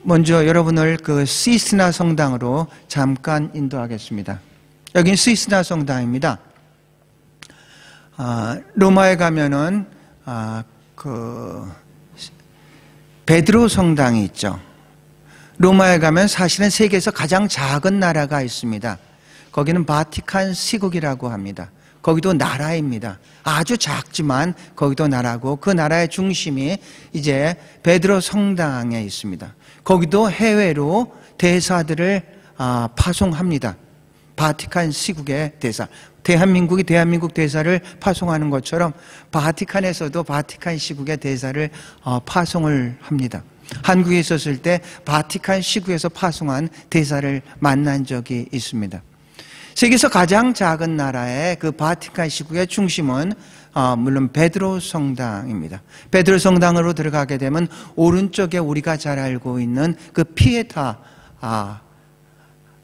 먼저 여러분을 그 시스나 성당으로 잠깐 인도하겠습니다. 여긴 시스나 성당입니다. 로마에 가면은 그 베드로 성당이 있죠. 로마에 가면 사실은 세계에서 가장 작은 나라가 있습니다. 거기는 바티칸 시국이라고 합니다. 거기도 나라입니다. 아주 작지만 거기도 나라고, 그 나라의 중심이 이제 베드로 성당에 있습니다. 거기도 해외로 대사들을 파송합니다. 바티칸 시국의 대사, 대한민국이 대한민국 대사를 파송하는 것처럼 바티칸에서도 바티칸 시국의 대사를 파송을 합니다. 한국에 있었을 때 바티칸 시국에서 파송한 대사를 만난 적이 있습니다. 세계에서 가장 작은 나라의 그 바티칸 시국의 중심은 물론 베드로 성당입니다. 베드로 성당으로 들어가게 되면 오른쪽에 우리가 잘 알고 있는 그 피에타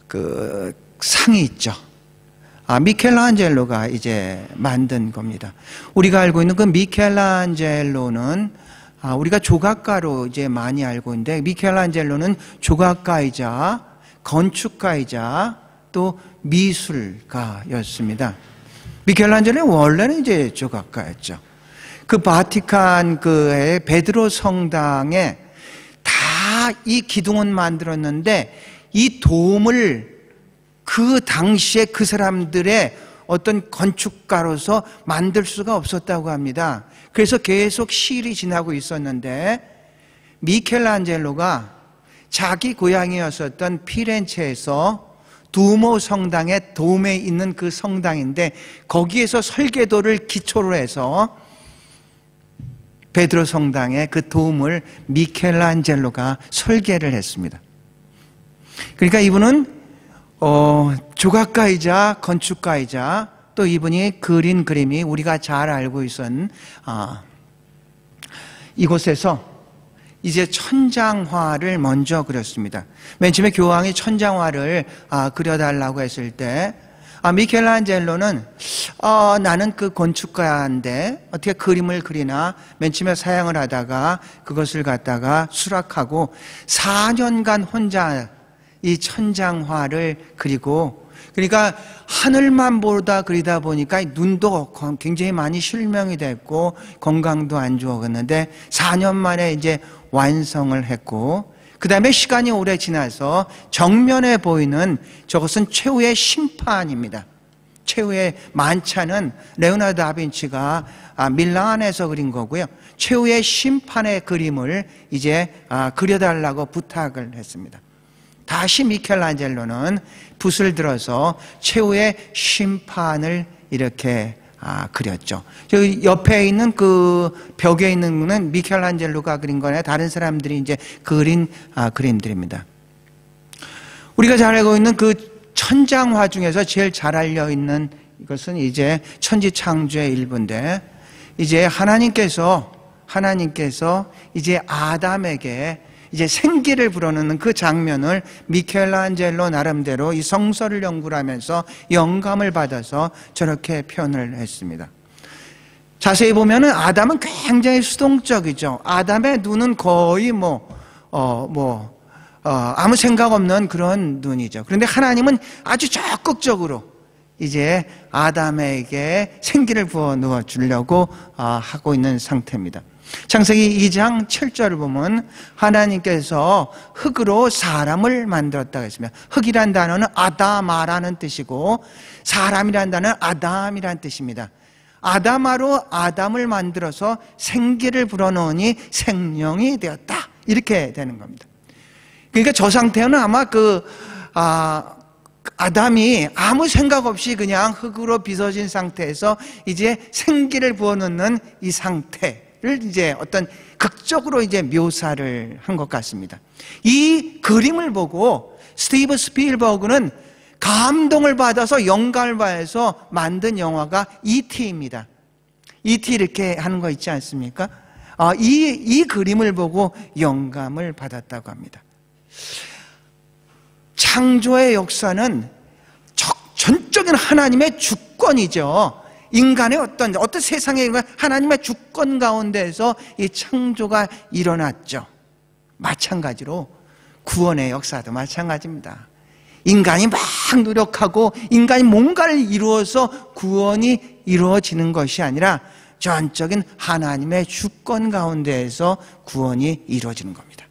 그 상이 있죠. 미켈란젤로가 이제 만든 겁니다. 우리가 알고 있는 그 미켈란젤로는 우리가 조각가로 이제 많이 알고 있는데, 미켈란젤로는 조각가이자 건축가이자 또 미술가였습니다. 미켈란젤로는 원래는 이제 조각가였죠. 그 바티칸 그 베드로 성당에 다 이 기둥은 만들었는데 이 돔을 그 당시에 그 사람들의 어떤 건축가로서 만들 수가 없었다고 합니다. 그래서 계속 시일이 지나고 있었는데, 미켈란젤로가 자기 고향이었었던 피렌체에서 두오모 성당의 돔에 있는 그 성당인데, 거기에서 설계도를 기초로 해서 베드로 성당의 그 돔을 미켈란젤로가 설계를 했습니다. 그러니까 이분은 조각가이자 건축가이자 또 이분이 그린 그림이 우리가 잘 알고 있었는 이곳에서 이제 천장화를 먼저 그렸습니다. 맨 처음에 교황이 천장화를 그려달라고 했을 때 미켈란젤로는 나는 그 건축가인데 어떻게 그림을 그리나, 맨 처음에 사양을 하다가 그것을 갖다가 수락하고 4년간 혼자 이 천장화를 그리고, 그러니까 하늘만 보다 그리다 보니까 눈도 굉장히 많이 실명이 됐고 건강도 안 좋았는데 4년 만에 이제 완성을 했고, 그 다음에 시간이 오래 지나서 정면에 보이는 저것은 최후의 심판입니다. 최후의 만찬은 레오나르도 다빈치가 밀란에서 그린 거고요. 최후의 심판의 그림을 이제 그려달라고 부탁을 했습니다. 다시 미켈란젤로는 붓을 들어서 최후의 심판을 이렇게 그렸죠. 저 옆에 있는 그 벽에 있는 거는 미켈란젤로가 그린 거나 다른 사람들이 이제 그린 그림들입니다. 우리가 잘 알고 있는 그 천장화 중에서 제일 잘 알려 있는 이것은 이제 천지창조의 일부인데, 이제 하나님께서 이제 아담에게 이제 생기를 불어넣는 그 장면을 미켈란젤로 나름대로 이 성서를 연구를 하면서 영감을 받아서 저렇게 표현을 했습니다. 자세히 보면은 아담은 굉장히 수동적이죠. 아담의 눈은 거의 아무 생각 없는 그런 눈이죠. 그런데 하나님은 아주 적극적으로 이제 아담에게 생기를 부어 넣어 주려고 하고 있는 상태입니다. 창세기 2장 7절을 보면 하나님께서 흙으로 사람을 만들었다고 했습니다. 흙이란 단어는 아다마라는 뜻이고 사람이란 단어는 아담이란 뜻입니다. 아다마로 아담을 만들어서 생기를 불어넣으니 생명이 되었다, 이렇게 되는 겁니다. 그러니까 저 상태는 아마 아담이 아무 생각 없이 그냥 흙으로 빚어진 상태에서 이제 생기를 부어넣는 이 상태를 이제 어떤 극적으로 이제 묘사를 한 것 같습니다. 이 그림을 보고 스티븐 스필버그는 감동을 받아서 영감을 받아서 만든 영화가 E.T.입니다. E.T. 이렇게 하는 거 있지 않습니까? 이 그림을 보고 영감을 받았다고 합니다. 창조의 역사는 전적인 하나님의 주권이죠. 인간의 어떤 세상의 하나님의 주권 가운데에서 이 창조가 일어났죠. 마찬가지로 구원의 역사도 마찬가지입니다. 인간이 막 노력하고 인간이 뭔가를 이루어서 구원이 이루어지는 것이 아니라 전적인 하나님의 주권 가운데에서 구원이 이루어지는 겁니다.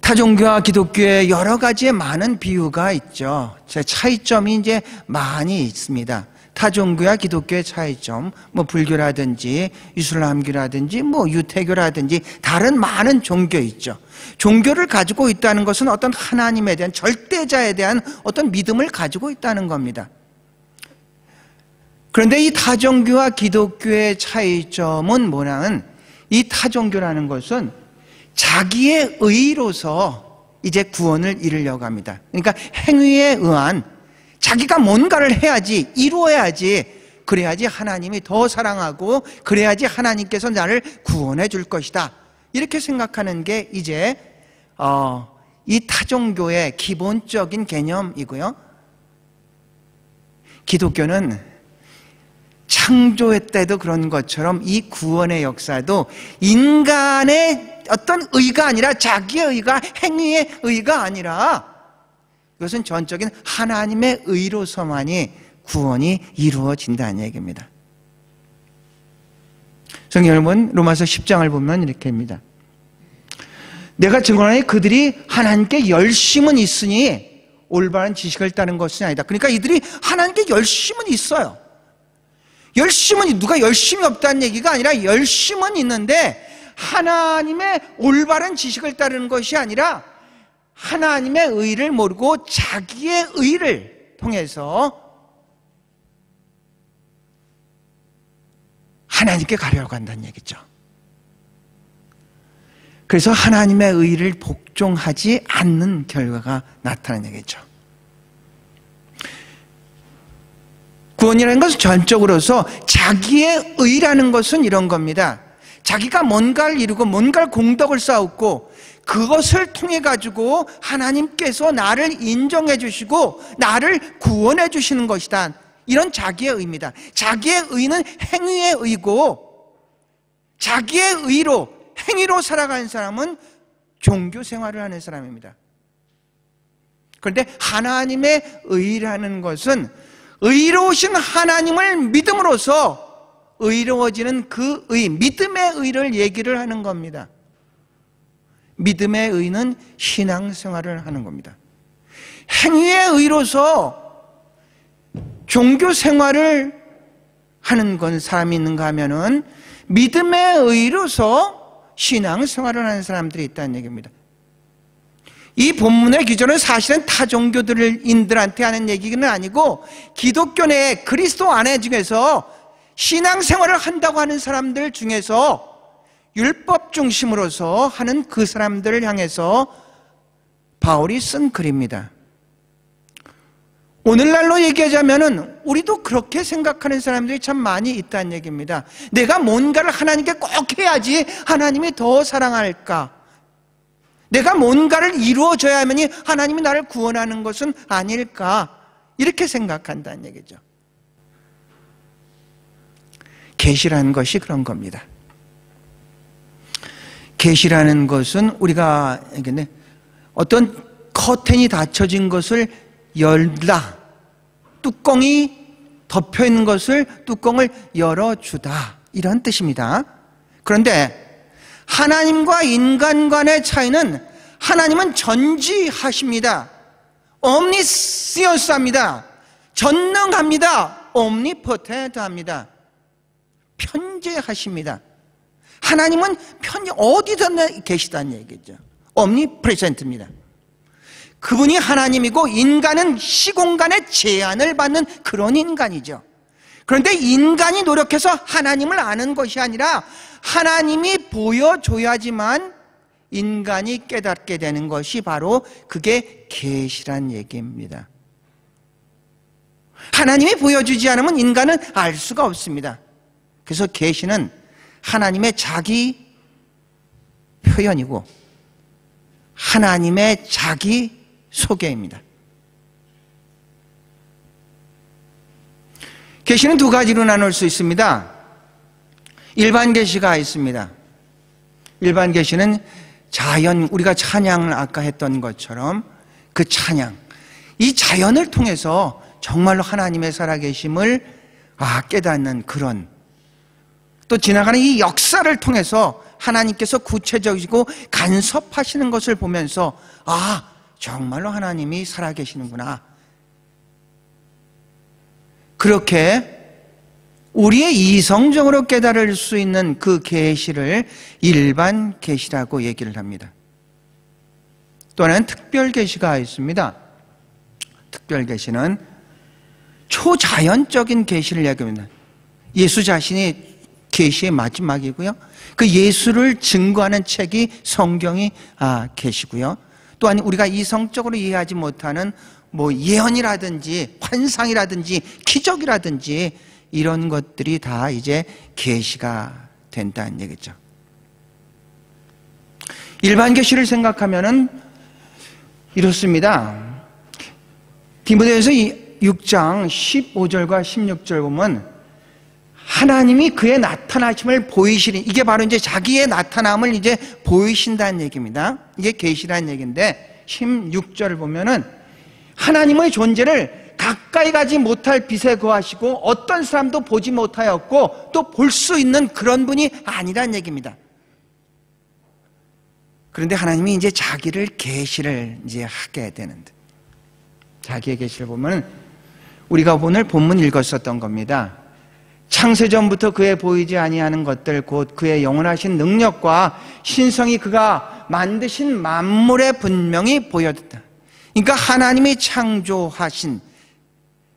타종교와 기독교에 여러 가지의 많은 비유가 있죠. 차이점이 이제 많이 있습니다. 타종교와 기독교의 차이점, 불교라든지 이슬람교라든지 유태교라든지 다른 많은 종교 있죠. 종교를 가지고 있다는 것은 어떤 하나님에 대한 절대자에 대한 어떤 믿음을 가지고 있다는 겁니다. 그런데 이 타종교와 기독교의 차이점은 뭐냐면 이 타종교라는 것은 자기의 의로서 이제 구원을 이루려고 합니다. 그러니까 행위에 의한 자기가 뭔가를 해야지, 이루어야지, 그래야지 하나님이 더 사랑하고 그래야지 하나님께서 나를 구원해 줄 것이다. 이렇게 생각하는 게 이제 이 타종교의 기본적인 개념이고요. 기독교는 창조의 때도 그런 것처럼 이 구원의 역사도 인간의 어떤 의가 아니라 자기의 의가, 행위의 의가 아니라 이것은 전적인 하나님의 의로서만이 구원이 이루어진다는 얘기입니다. 성경 여러분, 로마서 10장을 보면 이렇게 합니다. 내가 증언하니 그들이 하나님께 열심은 있으니 올바른 지식을 따는 것은 아니다. 그러니까 이들이 하나님께 열심은 있어요. 열심은, 누가 열심이 없다는 얘기가 아니라 열심은 있는데 하나님의 올바른 지식을 따르는 것이 아니라 하나님의 의를 모르고 자기의 의를 통해서 하나님께 가려고 한다는 얘기죠. 그래서 하나님의 의를 복종하지 않는 결과가 나타나는 얘기죠. 구원이라는 것은 전적으로서 자기의 의라는 것은 이런 겁니다. 자기가 뭔가를 이루고 뭔가를 공덕을 쌓았고 그것을 통해 가지고 하나님께서 나를 인정해 주시고 나를 구원해 주시는 것이다. 이런 자기의 의입니다. 자기의 의는 행위의 의고 자기의 의로, 행위로 살아가는 사람은 종교 생활을 하는 사람입니다. 그런데 하나님의 의라는 것은 의로우신 하나님을 믿음으로써 의로워지는 그 의, 믿음의 의를 얘기를 하는 겁니다. 믿음의 의는 신앙생활을 하는 겁니다. 행위의 의로서 종교생활을 하는 건 사람이 있는가 하면은 믿음의 의로서 신앙생활을 하는 사람들이 있다는 얘기입니다. 이 본문의 기조는 사실은 타 종교들인들한테 하는 얘기는 아니고 기독교 내 그리스도 안에 중에서 신앙생활을 한다고 하는 사람들 중에서 율법 중심으로서 하는 그 사람들을 향해서 바울이 쓴 글입니다. 오늘날로 얘기하자면은 우리도 그렇게 생각하는 사람들이 참 많이 있다는 얘기입니다. 내가 뭔가를 하나님께 꼭 해야지 하나님이 더 사랑할까? 내가 뭔가를 이루어줘야만이 하나님이 나를 구원하는 것은 아닐까? 이렇게 생각한다는 얘기죠. 계시라는 것이 그런 겁니다. 계시라는 것은 우리가 어떤 커튼이 닫혀진 것을 열다, 뚜껑이 덮여 있는 것을 뚜껑을 열어주다, 이런 뜻입니다. 그런데 하나님과 인간 간의 차이는 하나님은 전지하십니다. omniscience합니다. 전능합니다. omnipoten트합니다. 편재하십니다. 하나님은 어디서나 계시다는 얘기죠. omnipresent입니다. 그분이 하나님이고 인간은 시공간의 제한을 받는 그런 인간이죠. 그런데 인간이 노력해서 하나님을 아는 것이 아니라 하나님이 보여줘야지만 인간이 깨닫게 되는 것이 바로 그게 계시란 얘기입니다. 하나님이 보여주지 않으면 인간은 알 수가 없습니다. 그래서 계시는 하나님의 자기 표현이고 하나님의 자기 소개입니다. 계시는 두 가지로 나눌 수 있습니다. 일반 계시가 있습니다. 일반 계시는 자연, 우리가 찬양을 아까 했던 것처럼 그 찬양, 이 자연을 통해서 정말로 하나님의 살아계심을 깨닫는 그런, 또 지나가는 이 역사를 통해서 하나님께서 구체적이고 간섭하시는 것을 보면서 정말로 하나님이 살아계시는구나. 그렇게 우리의 이성적으로 깨달을 수 있는 그 계시를 일반 계시라고 얘기를 합니다. 또는 특별 계시가 있습니다. 특별 계시는 초자연적인 계시를 얘기합니다. 예수 자신이 계시의 마지막이고요. 그 예수를 증거하는 책이 성경이 계시고요. 또한 우리가 이성적으로 이해하지 못하는 예언이라든지 환상이라든지 기적이라든지 이런 것들이 다 이제 계시가 된다는 얘기죠. 일반 계시를 생각하면은 이렇습니다. 디모데후서 6장 15절과 16절 보면 하나님이 그의 나타나심을 보이시니, 이게 바로 이제 자기의 나타남을 이제 보이신다는 얘기입니다. 이게 계시라는 얘기인데 16절을 보면은 하나님의 존재를 가까이 가지 못할 빛에 거하시고 어떤 사람도 보지 못하였고 또 볼 수 있는 그런 분이 아니란 얘기입니다. 그런데 하나님이 이제 자기를 계시를 이제 하게 되는데, 자기의 계시를 보면 우리가 오늘 본문 읽었었던 겁니다. 창세전부터 그의 보이지 아니하는 것들 곧 그의 영원하신 능력과 신성이 그가 만드신 만물에 분명히 보였다. 그러니까 하나님이 창조하신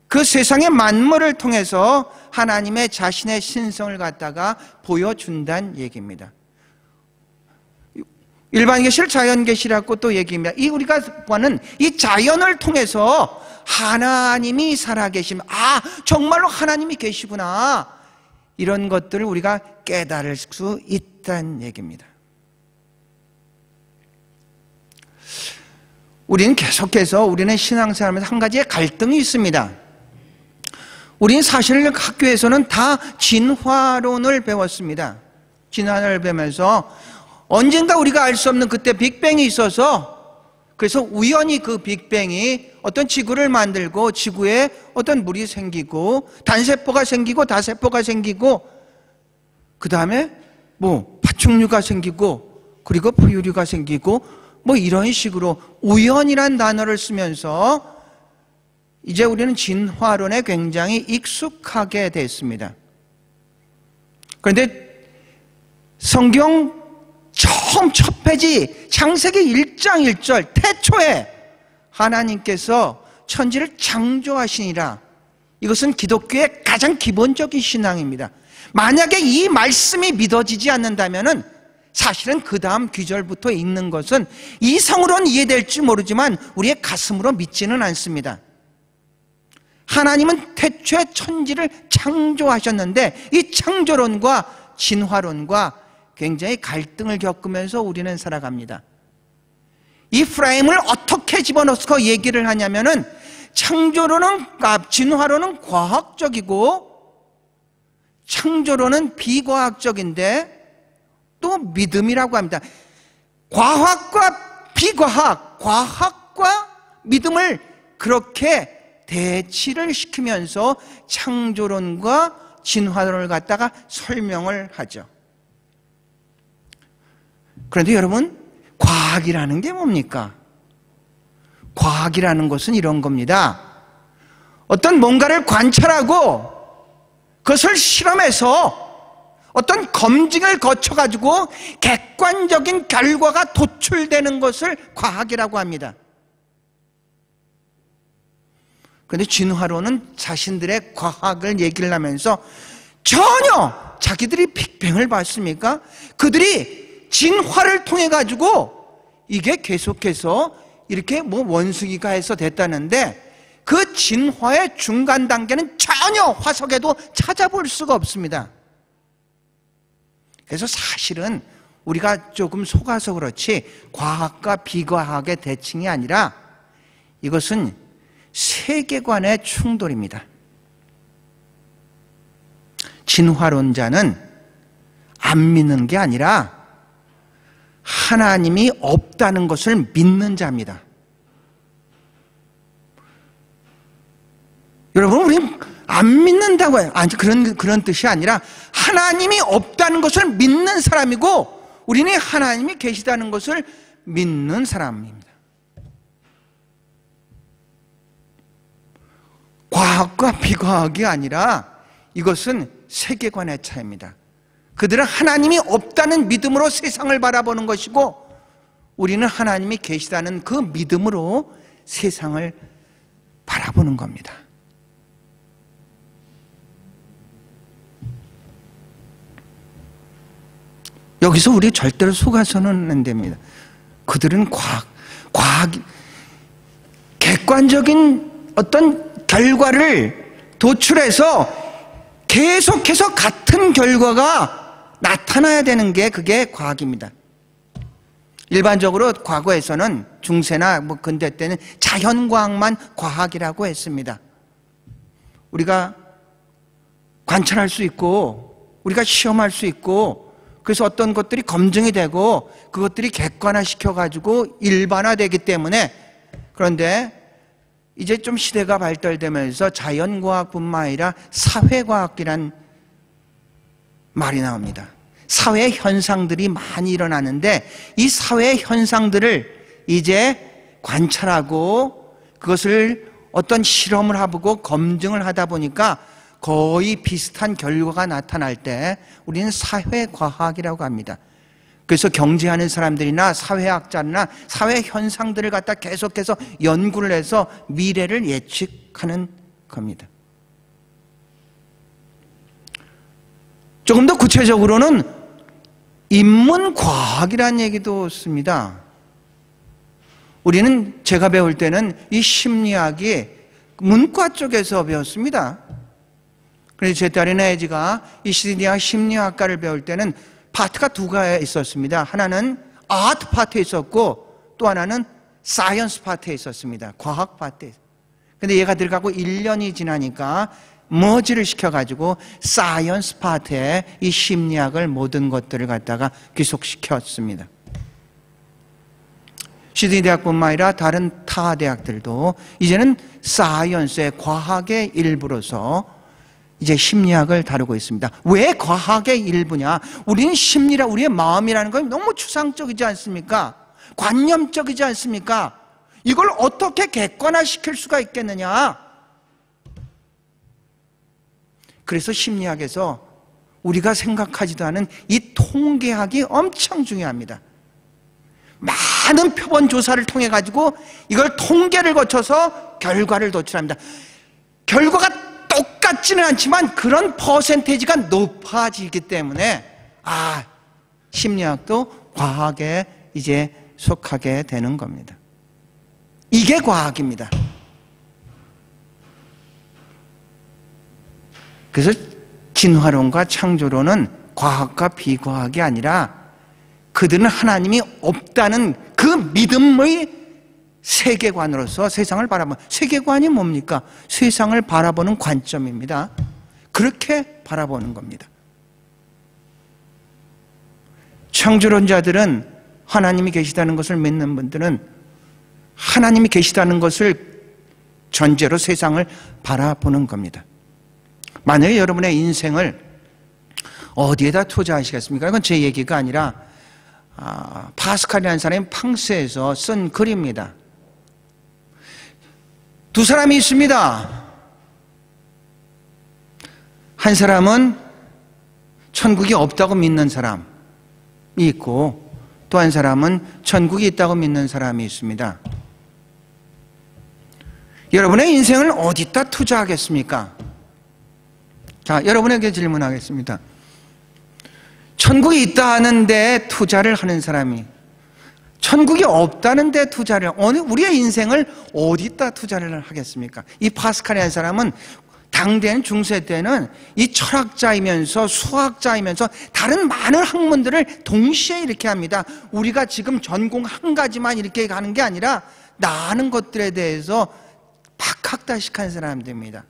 그 세상의 만물을 통해서 하나님의 자신의 신성을 갖다가 보여준다는 얘기입니다. 일반 계시를 자연 계시라고 또 얘기합니다. 이 우리가 보는 이 자연을 통해서 하나님이 살아계심, 정말로 하나님이 계시구나, 이런 것들을 우리가 깨달을 수 있다는 얘기입니다. 우리는 계속해서 우리는 신앙생활하면서 한 가지의 갈등이 있습니다. 우리는 사실 학교에서는 다 진화론을 배웠습니다. 진화론을 배우면서 언젠가 우리가 알 수 없는 그때 빅뱅이 있어서, 그래서 우연히 그 빅뱅이 어떤 지구를 만들고 지구에 어떤 물이 생기고 단세포가 생기고 다세포가 생기고 그 다음에 파충류가 생기고 그리고 포유류가 생기고 이런 식으로 우연이란 단어를 쓰면서 이제 우리는 진화론에 굉장히 익숙하게 됐습니다. 그런데 성경 처음 첫 페이지 창세기 1장 1절 태초에 하나님께서 천지를 창조하시니라, 이것은 기독교의 가장 기본적인 신앙입니다. 만약에 이 말씀이 믿어지지 않는다면은 사실은 그 다음 귀절부터 읽는 것은 이성으로는 이해될지 모르지만 우리의 가슴으로 믿지는 않습니다. 하나님은 태초에 천지를 창조하셨는데 이 창조론과 진화론과 굉장히 갈등을 겪으면서 우리는 살아갑니다. 이 프레임을 어떻게 집어넣어서 얘기를 하냐면은 진화론은 과학적이고 창조론은 비과학적인데 또 믿음이라고 합니다. 과학과 비과학, 과학과 믿음을 그렇게 대치를 시키면서 창조론과 진화론을 갖다가 설명을 하죠. 그런데 여러분, 과학이라는 게 뭡니까? 과학이라는 것은 이런 겁니다. 어떤 뭔가를 관찰하고 그것을 실험해서 어떤 검증을 거쳐가지고 객관적인 결과가 도출되는 것을 과학이라고 합니다. 그런데 진화론은 자신들의 과학을 얘기를 하면서 전혀 자기들이 빅뱅을 봤습니까? 그들이 진화를 통해 가지고 이게 계속해서 이렇게 원숭이가 해서 됐다는데 그 진화의 중간 단계는 전혀 화석에도 찾아볼 수가 없습니다. 그래서 사실은 우리가 조금 속아서 그렇지 과학과 비과학의 대칭이 아니라 이것은 세계관의 충돌입니다. 진화론자는 안 믿는 게 아니라 하나님이 없다는 것을 믿는 자입니다. 여러분, 우리는 안 믿는다고 해요. 아니, 그런 뜻이 아니라 하나님이 없다는 것을 믿는 사람이고 우리는 하나님이 계시다는 것을 믿는 사람입니다. 과학과 비과학이 아니라 이것은 세계관의 차이입니다. 그들은 하나님이 없다는 믿음으로 세상을 바라보는 것이고 우리는 하나님이 계시다는 그 믿음으로 세상을 바라보는 겁니다. 여기서 우리 절대로 속아서는 안 됩니다. 그들은 객관적인 어떤 결과를 도출해서 계속해서 같은 결과가 나타나야 되는 게 그게 과학입니다. 일반적으로 과거에서는 중세나 근대 때는 자연과학만 과학이라고 했습니다. 우리가 관찰할 수 있고 우리가 시험할 수 있고 그래서 어떤 것들이 검증이 되고 그것들이 객관화시켜가지고 일반화되기 때문에 그런데 이제 좀 시대가 발달되면서 자연과학뿐만 아니라 사회과학이란 말이 나옵니다. 사회 현상들이 많이 일어나는데 이 사회 현상들을 이제 관찰하고 그것을 어떤 실험을 해보고 검증을 하다 보니까 거의 비슷한 결과가 나타날 때 우리는 사회과학이라고 합니다. 그래서 경제하는 사람들이나 사회학자나 사회 현상들을 갖다 계속해서 연구를 해서 미래를 예측하는 겁니다. 조금 더 구체적으로는 인문과학이라는 얘기도 씁니다. 우리는 제가 배울 때는 이 심리학이 문과 쪽에서 배웠습니다. 그래서 제 딸인 애지가 이 시드니아 심리학과를 배울 때는 파트가 두 가지 있었습니다. 하나는 아트 파트에 있었고 또 하나는 사이언스 파트에 있었습니다. 과학 파트에. 근데 얘가 들어가고 1년이 지나니까 머지를 시켜가지고 사이언스 파트에 이 심리학을 모든 것들을 갖다가 귀속시켰습니다. 시드니 대학뿐만 아니라 다른 타 대학들도 이제는 사이언스의 과학의 일부로서 이제 심리학을 다루고 있습니다. 왜 과학의 일부냐? 우리는 심리라 우리의 마음이라는 건 너무 추상적이지 않습니까? 관념적이지 않습니까? 이걸 어떻게 객관화시킬 수가 있겠느냐? 그래서 심리학에서 우리가 생각하지도 않은 이 통계학이 엄청 중요합니다. 많은 표본 조사를 통해 가지고 이걸 통계를 거쳐서 결과를 도출합니다. 결과가 똑같지는 않지만 그런 퍼센테이지가 높아지기 때문에 심리학도 과학에 이제 속하게 되는 겁니다. 이게 과학입니다. 그래서 진화론과 창조론은 과학과 비과학이 아니라 그들은 하나님이 없다는 그 믿음의 세계관으로서 세상을 바라보는, 세계관이 뭡니까? 세상을 바라보는 관점입니다. 그렇게 바라보는 겁니다. 창조론자들은 하나님이 계시다는 것을 믿는 분들은 하나님이 계시다는 것을 전제로 세상을 바라보는 겁니다. 만약에 여러분의 인생을 어디에다 투자하시겠습니까? 이건 제 얘기가 아니라 파스칼이라는 사람이 팡스에서 쓴 글입니다. 두 사람이 있습니다. 한 사람은 천국이 없다고 믿는 사람이 있고 또 한 사람은 천국이 있다고 믿는 사람이 있습니다. 여러분의 인생을 어디다 투자하겠습니까? 자, 여러분에게 질문하겠습니다. 천국이 있다 하는데 투자를 하는 사람이 천국이 없다는데 투자를, 우리의 인생을 어디다 투자를 하겠습니까? 이 파스칼이라는 사람은 당대는 중세 때는 이 철학자이면서 수학자이면서 다른 많은 학문들을 동시에 이렇게 합니다. 우리가 지금 전공 한 가지만 이렇게 가는 게 아니라 많은 것들에 대해서 박학다식한 사람들입니다.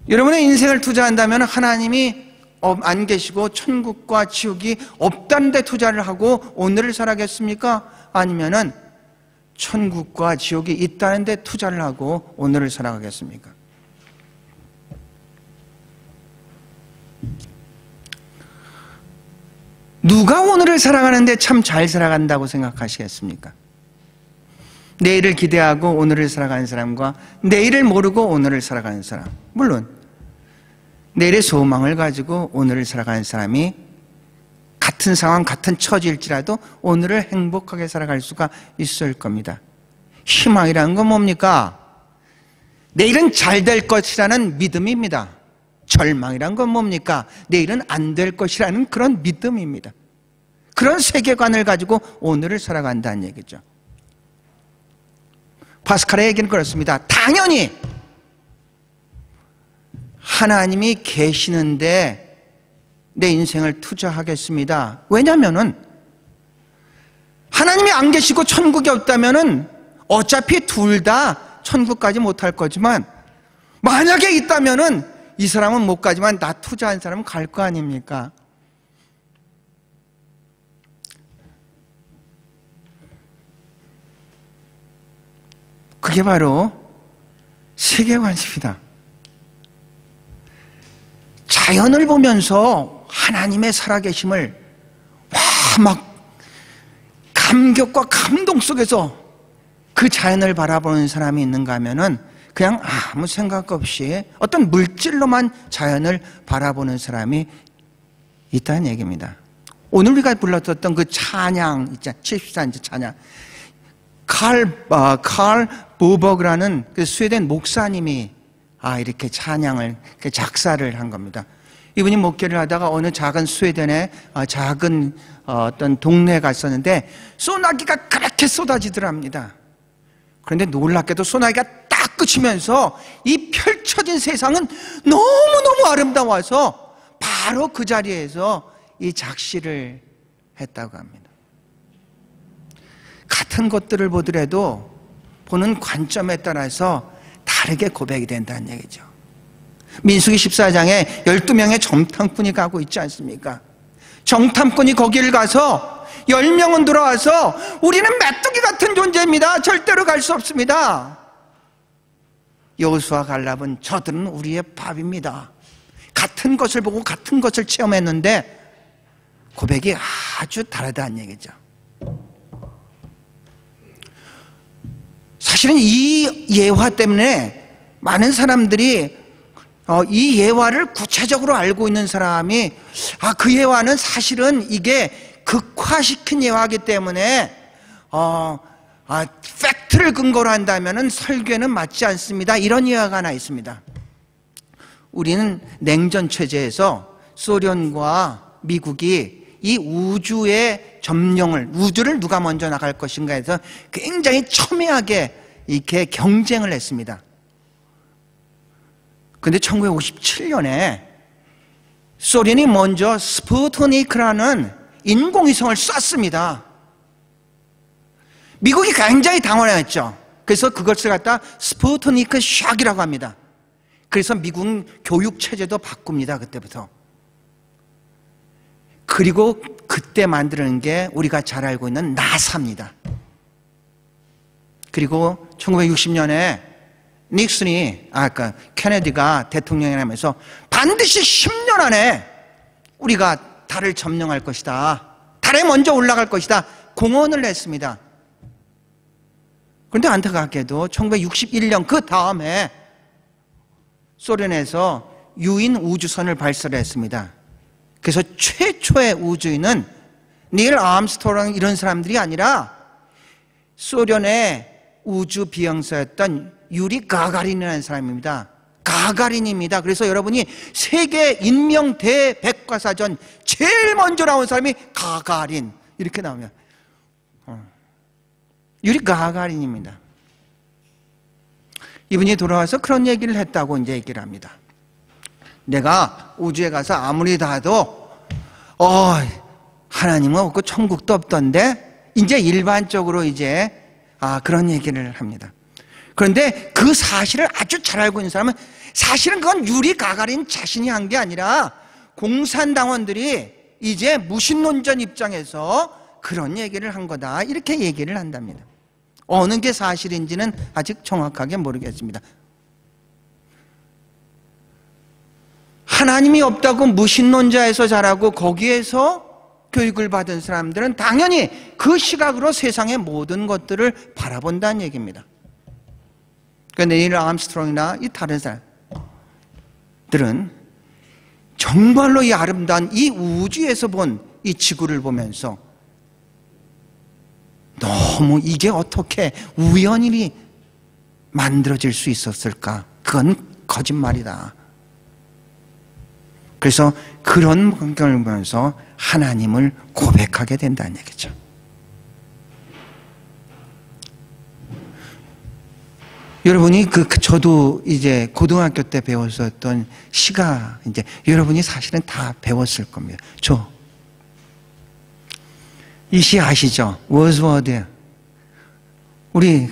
여러분의 인생을 투자한다면 하나님이 안 계시고 천국과 지옥이 없다는 데 투자를 하고 오늘을 살아가겠습니까? 아니면은 천국과 지옥이 있다는 데 투자를 하고 오늘을 살아가겠습니까? 누가 오늘을 살아가는데 참 잘 살아간다고 생각하시겠습니까? 내일을 기대하고 오늘을 살아가는 사람과 내일을 모르고 오늘을 살아가는 사람, 물론 내일의 소망을 가지고 오늘을 살아가는 사람이 같은 상황, 같은 처지일지라도 오늘을 행복하게 살아갈 수가 있을 겁니다. 희망이라는 건 뭡니까? 내일은 잘 될 것이라는 믿음입니다. 절망이란 건 뭡니까? 내일은 안 될 것이라는 그런 믿음입니다. 그런 세계관을 가지고 오늘을 살아간다는 얘기죠. 파스칼의 얘기는 그렇습니다. 당연히 하나님이 계시는데 내 인생을 투자하겠습니다. 왜냐하면은 하나님이 안 계시고 천국이 없다면은 어차피 둘 다 천국까지 못할 거지만, 만약에 있다면은 이 사람은 못 가지만 나 투자한 사람은 갈 거 아닙니까? 그게 바로 세계관입니다. 자연을 보면서 하나님의 살아계심을 막 감격과 감동 속에서 그 자연을 바라보는 사람이 있는가 하면은 그냥 아무 생각 없이 어떤 물질로만 자연을 바라보는 사람이 있다는 얘기입니다. 오늘 우리가 불렀었던 그 찬양 있잖아요. 74인치 찬양. 칼 보버그라는 그 스웨덴 목사님이 이렇게 찬양을 작사를 한 겁니다. 이분이 목회를 하다가 어느 작은 스웨덴의 작은 어떤 동네에 갔었는데 소나기가 그렇게 쏟아지더랍니다. 그런데 놀랍게도 소나기가 딱 그치면서 이 펼쳐진 세상은 너무너무 아름다워서 바로 그 자리에서 이 작시를 했다고 합니다. 같은 것들을 보더라도 보는 관점에 따라서 다르게 고백이 된다는 얘기죠. 민수기 14장에 12명의 정탐꾼이 가고 있지 않습니까? 정탐꾼이 거기를 가서 10명은 돌아와서 우리는 메뚜기 같은 존재입니다. 절대로 갈 수 없습니다. 여호수아 갈렙은 저들은 우리의 밥입니다. 같은 것을 보고 같은 것을 체험했는데 고백이 아주 다르다는 얘기죠. 사실은 이 예화 때문에 많은 사람들이 이 예화를 구체적으로 알고 있는 사람이 그 예화는 사실은 이게 극화시킨 예화이기 때문에 팩트를 근거로 한다면 설교에는 맞지 않습니다. 이런 예화가 하나 있습니다. 우리는 냉전 체제에서 소련과 미국이 이 우주의 점령을, 우주를 누가 먼저 나갈 것인가 해서 굉장히 첨예하게 이렇게 경쟁을 했습니다. 그런데 1957년에 소련이 먼저 스푸트니크라는 인공위성을 쐈습니다. 미국이 굉장히 당황했죠. 그래서 그것을 갖다 스푸트니크 샥이라고 합니다. 그래서 미국 교육체제도 바꿉니다. 그때부터. 그리고 그때 만드는 게 우리가 잘 알고 있는 나사입니다. 그리고 1960년에 닉슨이, 케네디가 대통령이 하면서 반드시 10년 안에 우리가 달을 점령할 것이다. 달에 먼저 올라갈 것이다. 공언을 했습니다. 그런데 안타깝게도 1961년 그 다음에 소련에서 유인 우주선을 발사를 했습니다. 그래서 최초의 우주인은 닐 암스트롱 이런 사람들이 아니라 소련의 우주 비행사였던 유리 가가린이라는 사람입니다. 가가린입니다. 그래서 여러분이 세계 인명 대백과사전 제일 먼저 나온 사람이 가가린 이렇게 나오면 유리 가가린입니다. 이분이 돌아와서 그런 얘기를 했다고 이제 얘기를 합니다. 내가 우주에 가서 아무리 다 해도 하나님은 없고 천국도 없던데 이제 일반적으로 이제 그런 얘기를 합니다. 그런데 그 사실을 아주 잘 알고 있는 사람은 사실은 그건 유리 가가린 자신이 한 게 아니라 공산당원들이 이제 무신론전 입장에서 그런 얘기를 한 거다, 이렇게 얘기를 한답니다. 어느 게 사실인지는 아직 정확하게 모르겠습니다. 하나님이 없다고 무신론자에서 자라고 거기에서 교육을 받은 사람들은 당연히 그 시각으로 세상의 모든 것들을 바라본다는 얘기입니다. 그러니까 네일 암스트롱이나 이 다른 사람들은 정말로 이 아름다운 이 우주에서 본 이 지구를 보면서 너무 이게 어떻게 우연히 만들어질 수 있었을까? 그건 거짓말이다. 그래서 그런 환경을 보면서 하나님을 고백하게 된다는 얘기죠. 여러분이 저도 이제 고등학교 때 배웠었던 시가 이제 여러분이 사실은 다 배웠을 겁니다. 이 시 아시죠? 워즈워드. 우리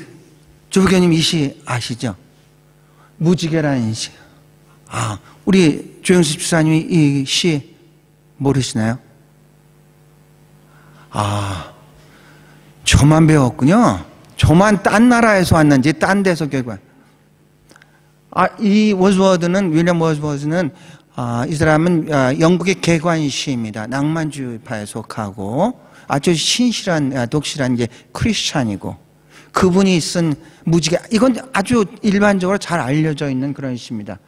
조부교님 이 시 아시죠? 무지개라는 시. 우리 조영수 집사님이 이 시 모르시나요? 저만 배웠군요. 저만 딴 나라에서 왔는지 딴 데서 교육을. 이 워즈워드는, 윌리엄 워즈워드는 이 사람은 영국의 개관시입니다. 낭만주의파에 속하고 아주 신실한 독실한 이제 크리스찬이고, 그분이 쓴 무지개, 이건 아주 일반적으로 잘 알려져 있는 그런 시입니다.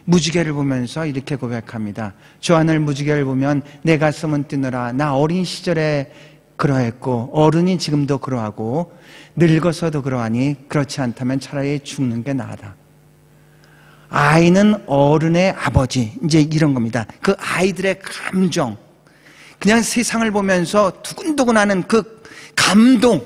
무지개를 보면서 이렇게 고백합니다. 저 하늘 무지개를 보면 내 가슴은 뛰노라. 나 어린 시절에 그러했고 어른이 지금도 그러하고 늙어서도 그러하니 그렇지 않다면 차라리 죽는 게 나으다. 아이는 어른의 아버지, 이제 이런 겁니다. 그 아이들의 감정, 그냥 세상을 보면서 두근두근하는 그 감동,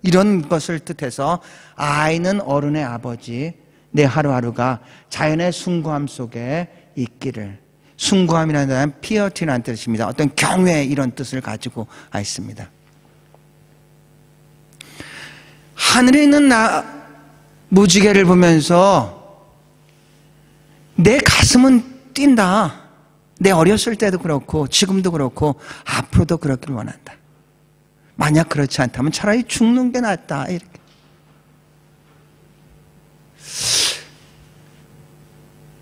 이런 것을 뜻해서 아이는 어른의 아버지, 내 하루하루가 자연의 숭고함 속에 있기를. 숭고함이라는 단어는 피어티라는 뜻입니다. 어떤 경외, 이런 뜻을 가지고 있습니다. 하늘에 있는 무지개를 보면서 내 가슴은 뛴다. 내 어렸을 때도 그렇고 지금도 그렇고 앞으로도 그렇길 원한다. 만약 그렇지 않다면 차라리 죽는 게 낫다. 이렇게.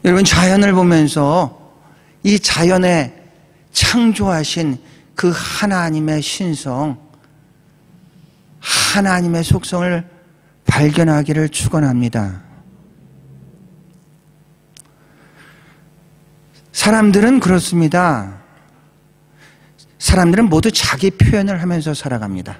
여러분, 자연을 보면서 이 자연에 창조하신 그 하나님의 신성, 하나님의 속성을 발견하기를 축원합니다. 사람들은 그렇습니다. 사람들은 모두 자기 표현을 하면서 살아갑니다.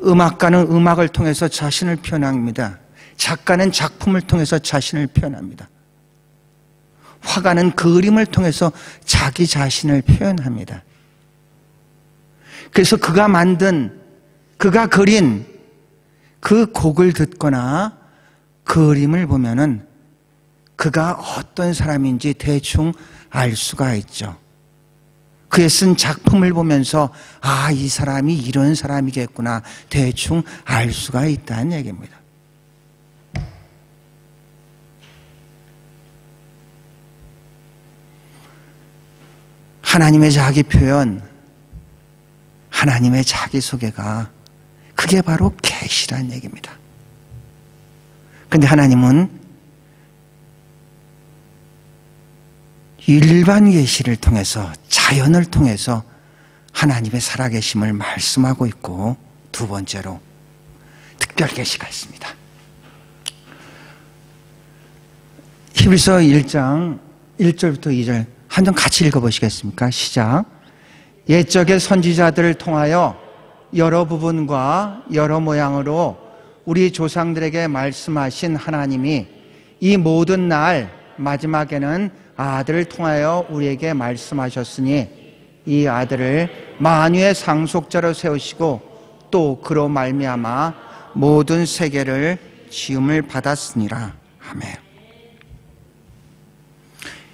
음악가는 음악을 통해서 자신을 표현합니다. 작가는 작품을 통해서 자신을 표현합니다. 화가는 그림을 통해서 자기 자신을 표현합니다. 그래서 그가 만든, 그가 그린 그 곡을 듣거나 그림을 보면은 그가 어떤 사람인지 대충 알 수가 있죠. 그의 쓴 작품을 보면서 이 사람이 이런 사람이겠구나 대충 알 수가 있다는 얘기입니다. 하나님의 자기 표현, 하나님의 자기 소개가 그게 바로 계시란 얘기입니다. 그런데 하나님은 일반 계시를 통해서, 자연을 통해서 하나님의 살아계심을 말씀하고 있고, 두 번째로 특별 계시가 있습니다. 히브리서 1장 1절부터 2절 한 번 같이 읽어보시겠습니까? 시작. 옛적의 선지자들을 통하여 여러 부분과 여러 모양으로 우리 조상들에게 말씀하신 하나님이 이 모든 날 마지막에는 아들을 통하여 우리에게 말씀하셨으니 이 아들을 만유의 상속자로 세우시고 또 그로 말미암아 모든 세계를 지음을 받았으니라. 아멘.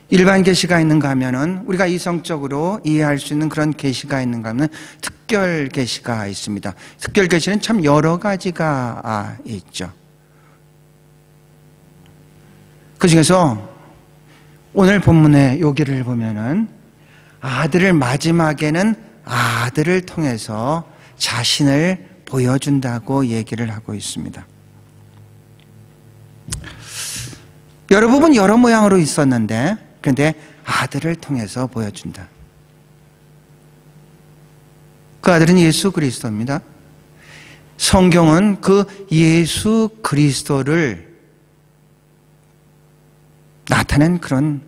일반 계시가 있는가 하면은, 우리가 이성적으로 이해할 수 있는 그런 계시가 있는가 하면 특별 계시가 있습니다. 특별 계시는 참 여러 가지가 있죠. 그 중에서 오늘 본문의 여기를 보면은 아들을 마지막에는 아들을 통해서 자신을 보여준다고 얘기를 하고 있습니다. 여러 부분 여러 모양으로 있었는데 그런데 아들을 통해서 보여준다. 그 아들은 예수 그리스도입니다. 성경은 그 예수 그리스도를 나타낸 그런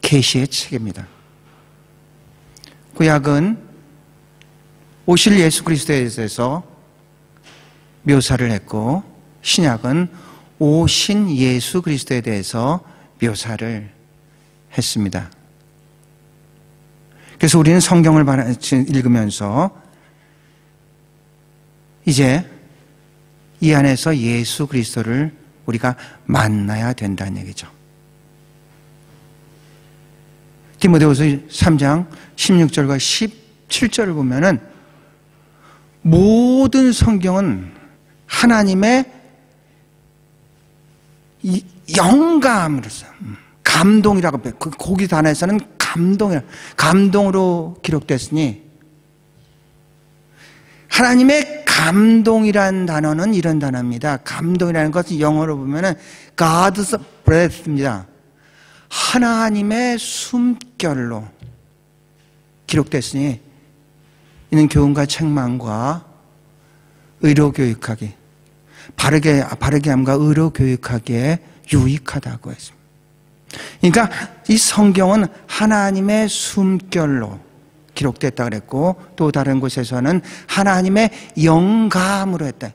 계시의 책입니다. 구약은 오실 예수 그리스도에 대해서 묘사를 했고 신약은 오신 예수 그리스도에 대해서 묘사를 했습니다. 그래서 우리는 성경을 읽으면서 이제 이 안에서 예수 그리스도를 우리가 만나야 된다는 얘기죠. 디모데후서 3장 16절과 17절을 보면은 모든 성경은 하나님의 영감으로서 감동이라고 거기 단어에서는 감동으로 기록됐으니 하나님의 감동이라는 단어는 이런 단어입니다. 감동이라는 것은 영어로 보면은 God's breath입니다. 하나님의 숨결로 기록됐으니 이는 교훈과 책망과 의로교육하기 바르게 함과 의로교육하기에 유익하다고 했습니다. 그러니까 이 성경은 하나님의 숨결로 기록됐다 그랬고 또 다른 곳에서는 하나님의 영감으로 했다.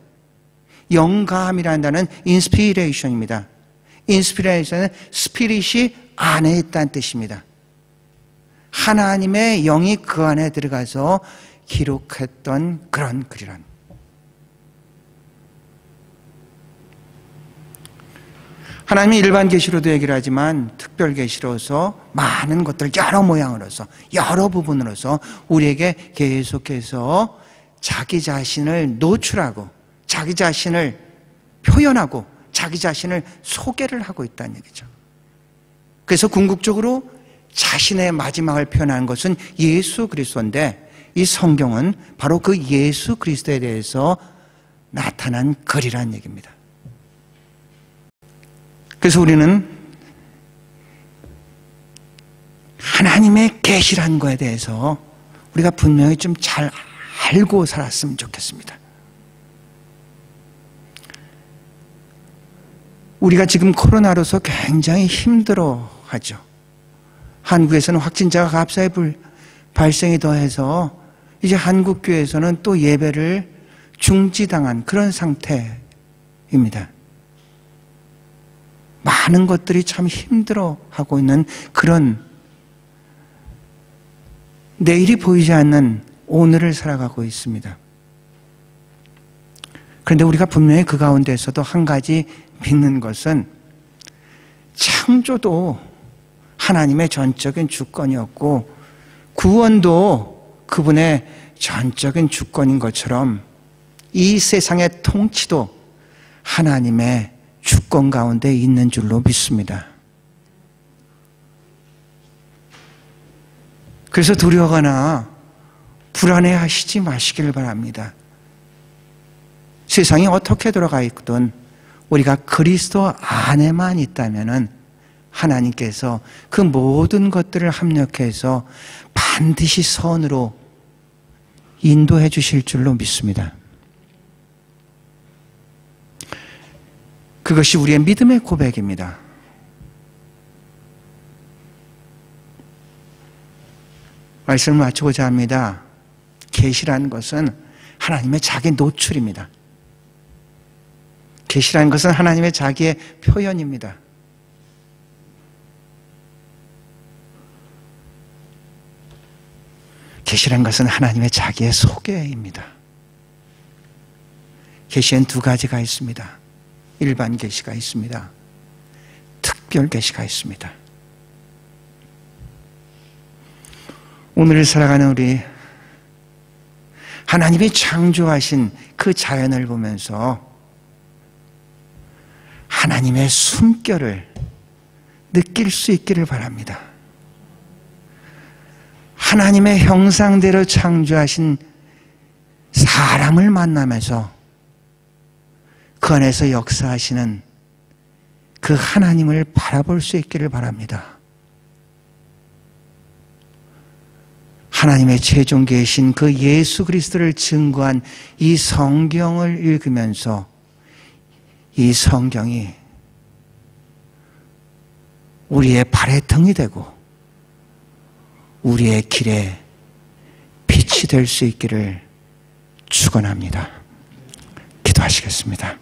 영감이라는 단어는 인스피레이션입니다. 인스피레이션은 스피릿이 안에 있다는 뜻입니다. 하나님의 영이 그 안에 들어가서 기록했던 그런 글이란. 하나님이 일반 계시로도 얘기를 하지만 특별 계시로서 많은 것들 여러 모양으로서 여러 부분으로서 우리에게 계속해서 자기 자신을 노출하고 자기 자신을 표현하고 자기 자신을 소개를 하고 있다는 얘기죠. 그래서 궁극적으로 자신의 마지막을 표현하는 것은 예수 그리스도인데 이 성경은 바로 그 예수 그리스도에 대해서 나타난 글이라는 얘기입니다. 그래서 우리는 하나님의 계시라는 거에 대해서 우리가 분명히 좀 잘 알고 살았으면 좋겠습니다. 우리가 지금 코로나로서 굉장히 힘들어하죠. 한국에서는 확진자가 갑자기 발생이 더해서 이제 한국교회에서는 또 예배를 중지당한 그런 상태입니다. 많은 것들이 참 힘들어하고 있는 그런 내일이 보이지 않는 오늘을 살아가고 있습니다. 그런데 우리가 분명히 그 가운데서도 한 가지 믿는 것은 창조도 하나님의 전적인 주권이었고 구원도 그분의 전적인 주권인 것처럼 이 세상의 통치도 하나님의 주권 가운데 있는 줄로 믿습니다. 그래서 두려워하거나 불안해하시지 마시길 바랍니다. 세상이 어떻게 돌아가 있든 우리가 그리스도 안에만 있다면은 하나님께서 그 모든 것들을 합력해서 반드시 선으로 인도해 주실 줄로 믿습니다. 그것이 우리의 믿음의 고백입니다. 말씀을 마치고자 합니다. 계시라는 것은 하나님의 자기 노출입니다. 계시라는 것은 하나님의 자기의 표현입니다. 계시라는 것은 하나님의 자기의 소개입니다. 계시엔 두 가지가 있습니다. 일반 계시가 있습니다. 특별 계시가 있습니다. 오늘을 살아가는 우리 하나님이 창조하신 그 자연을 보면서 하나님의 숨결을 느낄 수 있기를 바랍니다. 하나님의 형상대로 창조하신 사람을 만나면서 그 안에서 역사하시는 그 하나님을 바라볼 수 있기를 바랍니다. 하나님의 최종 계신 그 예수 그리스도를 증거한 이 성경을 읽으면서 이 성경이 우리의 발의 등이 되고 우리의 길에 빛이 될 수 있기를 축원합니다. 기도하시겠습니다.